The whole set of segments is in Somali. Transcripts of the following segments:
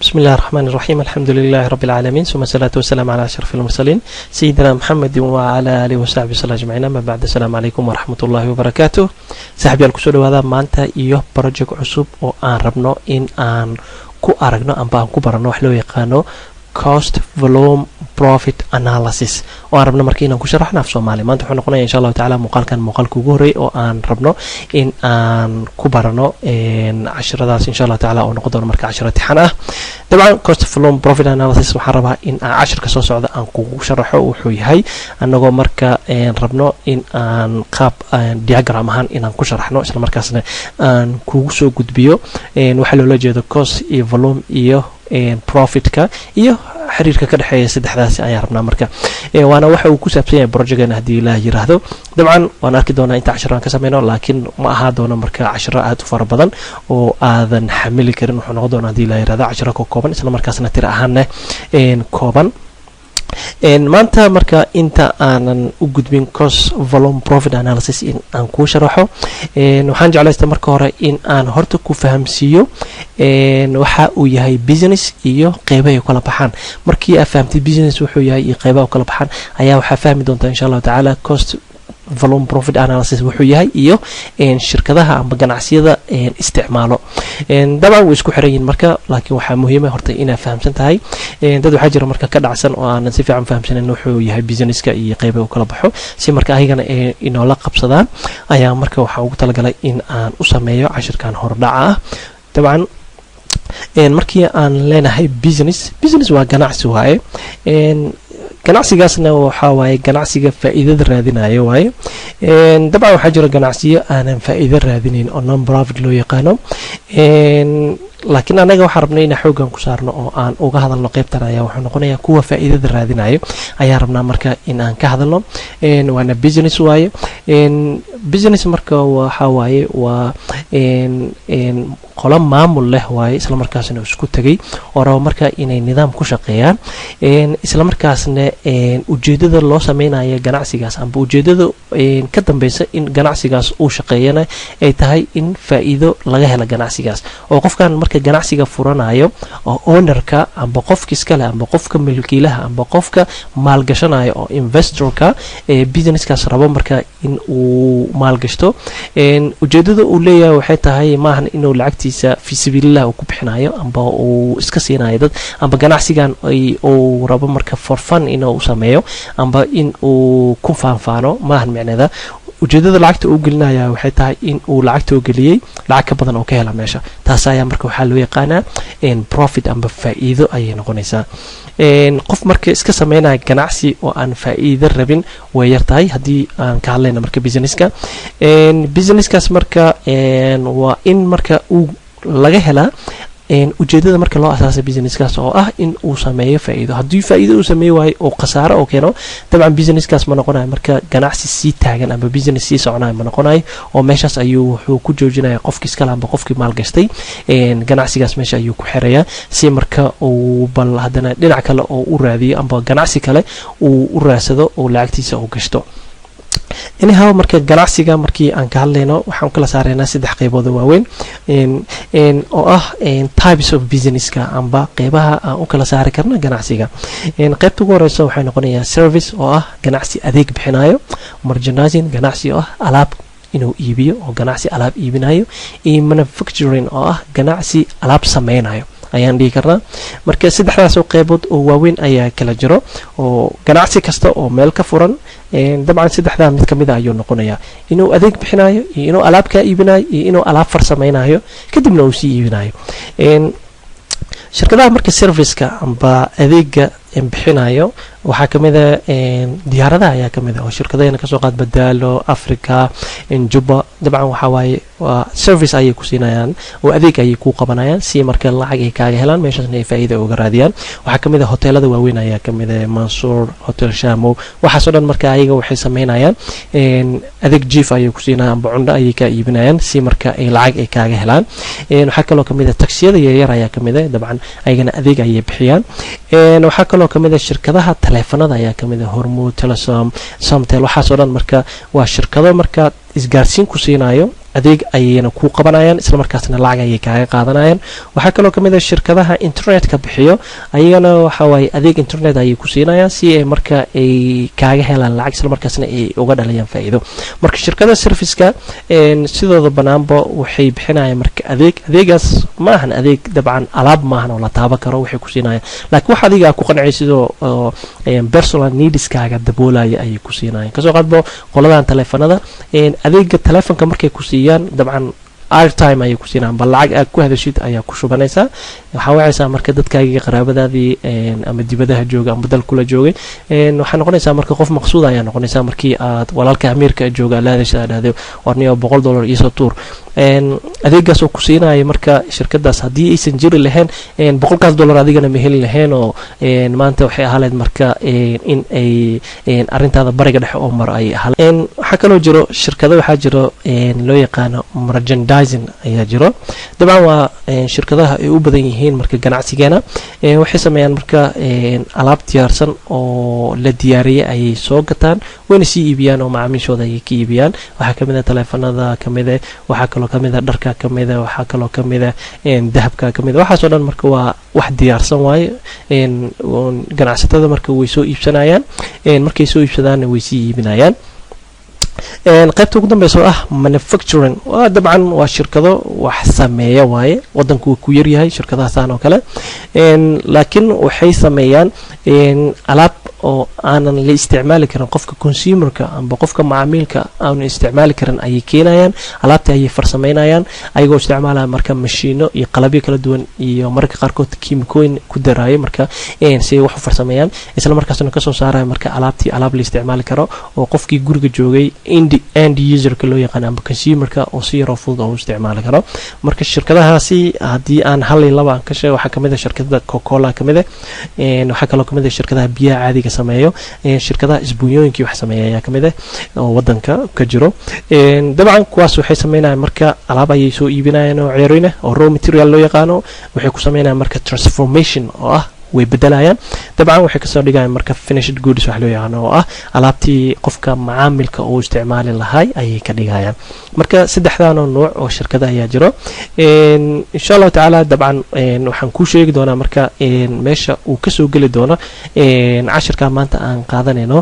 بسم الله الرحمن الرحيم الحمد لله رب العالمين ثم الصلاة والسلام على أشرف المرسلين سيدنا محمد وعلى آله وصحبه وسلم أجمعين. ما بعد السلام عليكم ورحمة الله وبركاته. صاحبي الكسول هذا مانتا إيوه بروجيك عصوب وآن ربنا إن آن كو أرقنا أن بان كو برنو حلو يقانو cost volume profit analysis oo aan rabno markii inaan ku sharaxno af Soomaali maanta waxaan noqonayaa insha Allah taala muuqaalka ugu horeey oo aan rabno in aan ku barano casharadaas insha Allah taala oo noqon doono marka casharo tixan ah. dabcan cost volume profit analysis waxaan rabaa in aan casharka soo socda aan kugu sharaxo wuxuu yahay anagoo marka rabno in aan qaab diagram ahaan inaan ku sharaxno isla markaasna aan kugu soo gudbiyo waxa loo jeedo cost iyo volume iyo profitka iyo xiriirka ka dhaxeeya saddexdaas ayaan rabnaa marka waana waxa uu ku saabsan yahay projectkan hadii Ilaahay yiraahdo. dabcan waan arki doonaa inta casharaan ka sameeyno laakiin ma aha doona marka casharo aad u fara badan oo aadan xamili karin wuxuu noqon doonaa hadii Ilaahay yiraahdo casharo kooban isla markaasna tir ahaanna kooban. maanta marka inta aanan u gudbin cost volume profit analysis in aan ku sharaxo waxaan jeclaystay marka hore in aan horta ku fahamsiiyo waxa uu yahay business iyo qaybaha kala baxaan. markii aad fahamtid business wuxuu yahay iyo qaybaha kala baxaan ayaa waxa fahmi doontaa insha Allah taala cost volume profit analysis wuxuu yahay iyo shirkadaha ama ganacsiyada isticmaalo. dabcan way isku xiran yihiin marka laakiin waxa muhiim ah horta inaad fahamsan tahay dad waxa jira marka ka dhacsan oo aan si fiican fahamsanin wuxuu yahay businesska iyo qaybaha kala baxo si marka ayagana inoo la qabsadaan ayaa marka waxa ugu talagalay in aan u sameeyo cashirkan hordhaca ah. dabcan markii aan leenahay business waa ganacsi waaye ganacsigaasna waxa waaye ganacsiga faa'iidada raadinayo waaye dabcan waxa jira ganacsiyo aanan faa'iido raadinayn oo non profit loo yaqaano laakiin anaga waxaan rabnaa in xoogan ku saarno oo aan uga hadalno qaybtan ayaa wuxuu noqonayaa kuwa faa'iidada raadinayo ayaa rabnaa marka in aan ka hadalno waana business waaye business marka waxa waaye waa qolam maamul leh waaye isla markaasna isku tagay oo rabo marka inay nidaam ku shaqeeyaan isla markaasna ujeedada loo sameeyo ganacsigaas amba ujeedada ka dambaysa in ganacsigaas uu shaqeeyana ay tahay in faa'iido laga helo ganacsigaas oo qofkan marka ganacsiga furanayo oo ownerka amba qofka iska leh amba qofka milkiilaha amba qofka maalgashanayo oo investorka businesskaas rabo marka in uu maalgashto ujeedada uu leeyahay waxay tahay maahan inuu lacagtiisa fi sabilillah uu ku bixinayo amba uu iska siinayo dad amba ganacsigan uu rabo marka for fun inuu sameeyo amba in uu ku faanfaano maahan macnaheeda ujeedada lacagta uu gelinaya waxay tahay in uu lacagta uu geliyay lacag ka badan oo ka hela meesha taas ayaa marka waxa loo yaqaanaa profit amba faa'iido ayay noqonaysaa. qof marka iska sameynaya ganacsi oo aan faa'iido rabin way yartahay hadii aan ka hadlayno marka businesskaas marka waa in marka uu laga helaa ujeedada marka loo asaasay businesskaas oo ah in uu sameeyo faa'iido. haddii faa'iido uu sameeyo waayo oo khasaaro oo keeno dabcan businesskaas ma noqonayo marka ganacsi sii taagan ama business sii soconayo ma noqonayo oo meeshaas ayuu wuxuu ku joojinayaa qofkii iska laamba qofkii maalgashtay ganacsigaas meesha ayuu ku xirayaa si marka uu bal haddana dhinac kale oo u raadiyo amba ganacsi kale uu u raadsado oo lacagtiisa uu gashto. anyhow marka ganacsiga markii aan ka hadlayno waxaan kala saareynaa saddex qaybood oo waaweyn oo ah types of businesska amba qaybaha aan u kala saari karno ganacsiga. qaybta ugu horeysa waxay noqonayaa service oo ah ganacsi adeeg bixinayo, merchandising ganacsi oo ah alaab inuu iibiyo oo ganacsi alaab iibinayo, iyo manufacturing oo ah ganacsi alaab sameynayo ayaan dhigi karnaa. marka saddexdaas oo qaybood oo waaweyn ayaa kala jiro oo ganacsi kasta oo meel ka furan dabcan saddexdaa mid kamid ah ayuu noqonayaa inuu adeeg bixinayo iyo inuu alaab ka iibinayo iyo inuu alaab farsameynayo kadibna uu sii iibinayo. shirkadaha marka serviceka amba adeega bixinayo waxaa kamid ah diyaaradaha ayaa kamid ah oo shirkadayna ka soo qaad Badaalo, Africa, Juba. dabcan waxa waaye waa service ayay ku siinayaan oo adeeg ayay ku qabanayaan si marka lacag ay kaaga helaan meeshaasna ay faa'iido uga raadiyaan. waxaa kamid ah hoteelada waaweyn ayaa kamid ah Mansour, Hotel Shamo, waxaas oo dhan marka ayaga waxay sameynayaan adeeg jiif ayay ku siinayaan amba cunno ayay ka iibinayaan si marka ay lacag ay kaaga helaan. waxaa kaloo kamid ah taksiyada yaryar ayaa kamid ah dabcan ayagana adeeg ayay bixiyaan. waxaa kaloo kamid ah shirkadaha taleefanada ayaa kamid ah Hormuud, Telesom, Somtel waxaas oo dhan marka waa shirkado marka isgaarsiin ku siinayo adeeg ayayna ku qabanayaan isla markaasna lacag ayay kaaga qaadanayaan waxa kale oo kamid ah shirkadaha internetka bixiyo ayagana waxa way adeeg internet ayay ku siinayaan si ay marka ay kaaga helaan lacag isla markaasna ay uga dhalayaan faa'iido marka shirkadaha serviceka sidooda banaanba waxay bixinayaan marka adeegaas ma ahan adeeg dabcan alaab ma ahan oo la taaban karo waxay ku siinayaan laakiin waxa adiga ku qancaysido personal needs kaaga daboolaya ayay ku siinayaan kasoo qaadbo qoladan telefoonada adeega telefoonka markay ku siiyaan dabcan airtime ayay ku siinayaan bal lacag aad ku hadashid ayaa ku shubanaysaa waxa wacaysaa marka dadkaaga qaraabadaadii ama dibadaha jooga ama dal kula joogay waxa noqonaysaa marka qof maqsuud ayaa noqonaysaa markii aad walaalka Ameerika jooga la hadashadaado warniyo $100 iyo tuur adeegaas oo ku siinaya marka shirkadaas hadii aysan jiri lahayn $100 adigana ma heli lahayn oo maanta waxay ahaaleed marka in ay arintaada bariga dhexe oo mar ay ahaleen waxa kale oo jiro shirkado waxa jiro loo yaqaan merchandising ayaa jiro dabcan waa shirkadaha ay u badan yihiin marka ganacsigeena waxay sameeyaan marka alaab diyaarsan oo la diyaariyay ay soo gataan wayna sii iibiyaan oo macaamiishooda ay ka iibiyaan waxa kamid ah telefoonada kamid ah waxa kale kamid ah dharka kamid ah waxa kale kamid ah dahabka kamid ah waxa soo dhan marka waa wax diyaarsan waay ganacsatada marka way soo iibsanayaan markay soo iibsadaan way sii iibinayaan qaybta ugu dambaysa ah manufacturing waa dabcan waa shirkado wax sameeya waaye wadanku ku yar yahay shirkadaha saan oo kale laakiin waxay sameeyaan alaab oo aanan la isticmaali karin qofka consumerka amba qofka macaamilka aan isticmaali karin ay keenayaan alaabta ay farsameynayaan ayagoo isticmaalaya marka mashiino iyo qalabyo kala duwan iyo marka qaarkood kiimikooyin ku daraayo marka si wax u farsameeyaan isla markaasna ka soo saaraya marka alaabtii alaab la isticmaali karo oo qofkii guriga joogay end user-ka loo yaqaan amba consumer-ka oo si yar oo fudud oo isticmaali karo marka shirkadahaasi hadii aan hal iyo laba aan ka sheego waxa kamid ah shirkadda Coca-Cola kamid ah waxa kale oo kamid ah shirkadaha biyaha caadiga sameeyo shirkadaha isbuunyooyinkii wax sameeya ayaa kamid ah oo wadanka ka jiro dabcan kuwaas waxay sameynayaan marka alaab ay soo iibinayaan oo ceeriina oo raw material loo yaqaano waxay ku sameynayaan marka transformation oo ah way bedelayaan dabcan waxay ka soo dhigayaan marka finished goods wax loo yaqaan oo ah alaabtii qofka macaamilka uu isticmaali lahay ayay ka dhigayaan marka saddexdan nooc oo shirkada ayaa jiro insha Allah taala dabcan waxaan ku sheegi doonaa marka meesha uu ka soo gali doono cashirka maanta aan qaadanayno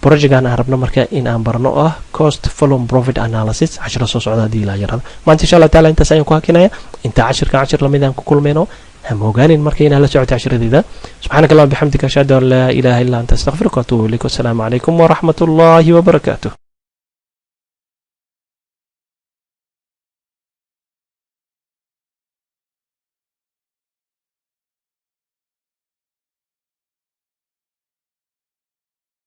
project-gan aan rabno marka in aan barno ah cost follow profit analysis cashiro soo socda hadii la yiraahdo maanta insha Allah taala intaas ayaan ku hakinaya inta cashir lamid aan ku kulmayno هموغانين مركينا لا سعودي عشر ذي ذا سبحانك اللهم بحمدك أشهد أن لا إله إلا أنت أستغفرك وأتوب إليك والسلام عليكم ورحمة الله وبركاته.